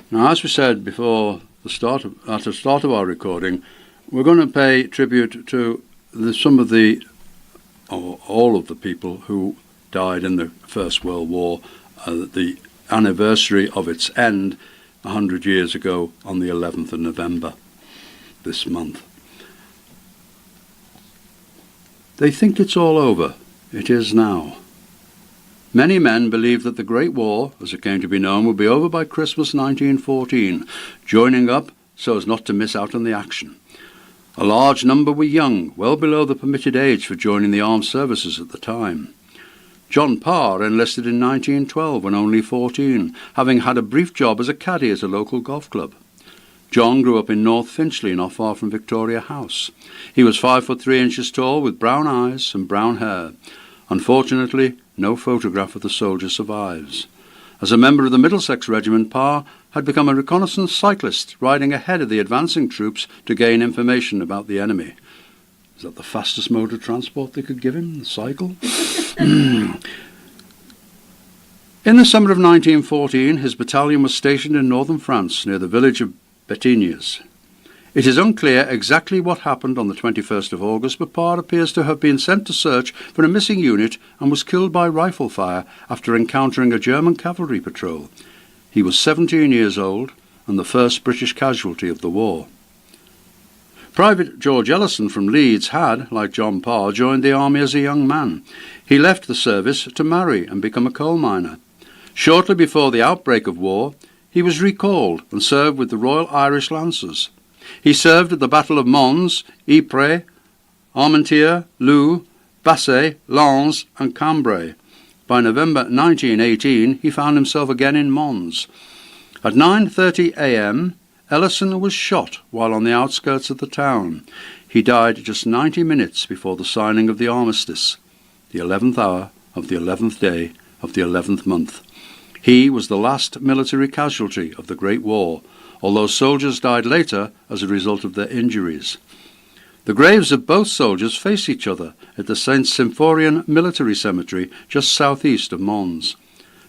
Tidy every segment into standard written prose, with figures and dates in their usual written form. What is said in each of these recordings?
Now, as we said before at the start of our recording, we're going to pay tribute to all of the people who died in the First World War, the anniversary of its end 100 years ago on the 11th of November this month. They think it's all over. It is now. Many men believed that the Great War, as it came to be known, would be over by Christmas 1914, joining up so as not to miss out on the action. A large number were young, well below the permitted age for joining the armed services at the time. John Parr enlisted in 1912 when only 14, having had a brief job as a caddie at a local golf club. John grew up in North Finchley, not far from Victoria House. He was 5'3" tall, with brown eyes and brown hair. Unfortunately, no photograph of the soldier survives. As a member of the Middlesex Regiment, Parr had become a reconnaissance cyclist, riding ahead of the advancing troops to gain information about the enemy. Is that the fastest mode of transport they could give him, the cycle? In the summer of 1914, his battalion was stationed in northern France, near the village of Betignes. It is unclear exactly what happened on the 21st of August, but Parr appears to have been sent to search for a missing unit and was killed by rifle fire after encountering a German cavalry patrol. He was 17 years old and the first British casualty of the war. Private George Ellison from Leeds had, like John Parr, joined the army as a young man. He left the service to marry and become a coal miner. Shortly before the outbreak of war, he was recalled and served with the Royal Irish Lancers. He served at the Battle of Mons, Ypres, Armentières, Leux, Bassée, Lens and Cambrai. By November 1918, he found himself again in Mons. At 9:30 a.m., Ellison was shot while on the outskirts of the town. He died just 90 minutes before the signing of the armistice, the 11th hour of the 11th day of the 11th month. He was the last military casualty of the Great War, although soldiers died later as a result of their injuries. The graves of both soldiers face each other at the St. Symphorien Military Cemetery just southeast of Mons.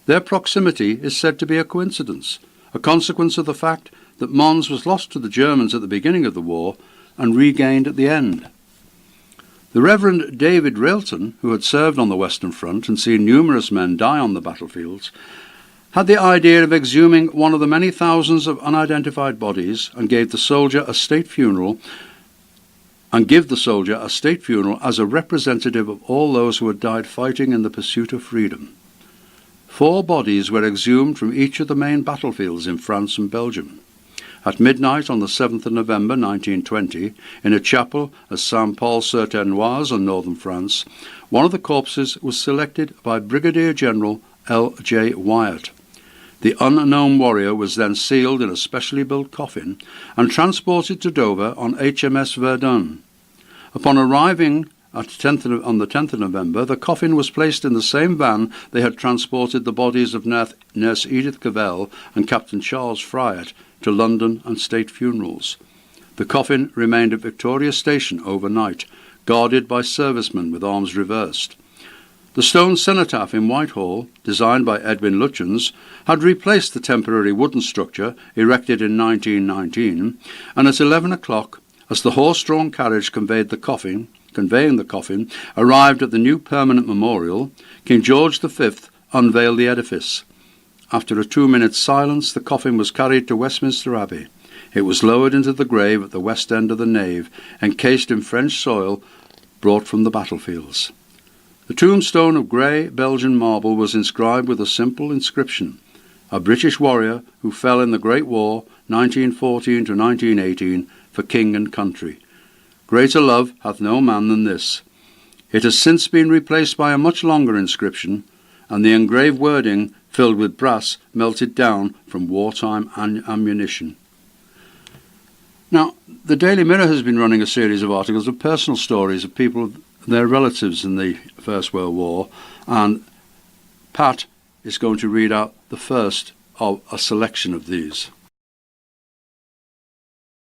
Their proximity is said to be a coincidence, a consequence of the fact that Mons was lost to the Germans at the beginning of the war and regained at the end. The Reverend David Railton, who had served on the Western Front and seen numerous men die on the battlefields, had the idea of exhuming one of the many thousands of unidentified bodies and give the soldier a state funeral as a representative of all those who had died fighting in the pursuit of freedom. 4 bodies were exhumed from each of the main battlefields in France and Belgium. At midnight on the 7th of November 1920, in a chapel at Saint-Paul-sur-Ternoise in northern France, one of the corpses was selected by Brigadier General L.J. Wyatt. The unknown warrior was then sealed in a specially built coffin and transported to Dover on HMS Verdun. Upon arriving on the 10th of November, the coffin was placed in the same van they had transported the bodies of Nurse Edith Cavell and Captain Charles Fryatt to London and state funerals. The coffin remained at Victoria Station overnight, guarded by servicemen with arms reversed. The stone cenotaph in Whitehall, designed by Edwin Lutyens, had replaced the temporary wooden structure erected in 1919, and at 11 o'clock, as the horse-drawn carriage conveying the coffin arrived at the new permanent memorial, King George V unveiled the edifice. After a 2-minute silence, the coffin was carried to Westminster Abbey. It was lowered into the grave at the west end of the nave, encased in French soil brought from the battlefields. The tombstone of grey Belgian marble was inscribed with a simple inscription: "A British warrior who fell in the Great War, 1914 to 1918, for king and country. Greater love hath no man than this." It has since been replaced by a much longer inscription, and the engraved wording, filled with brass, melted down from wartime ammunition. Now, the Daily Mirror has been running a series of articles of personal stories of people, their relatives in the First World War, and Pat is going to read out the first of a selection of these.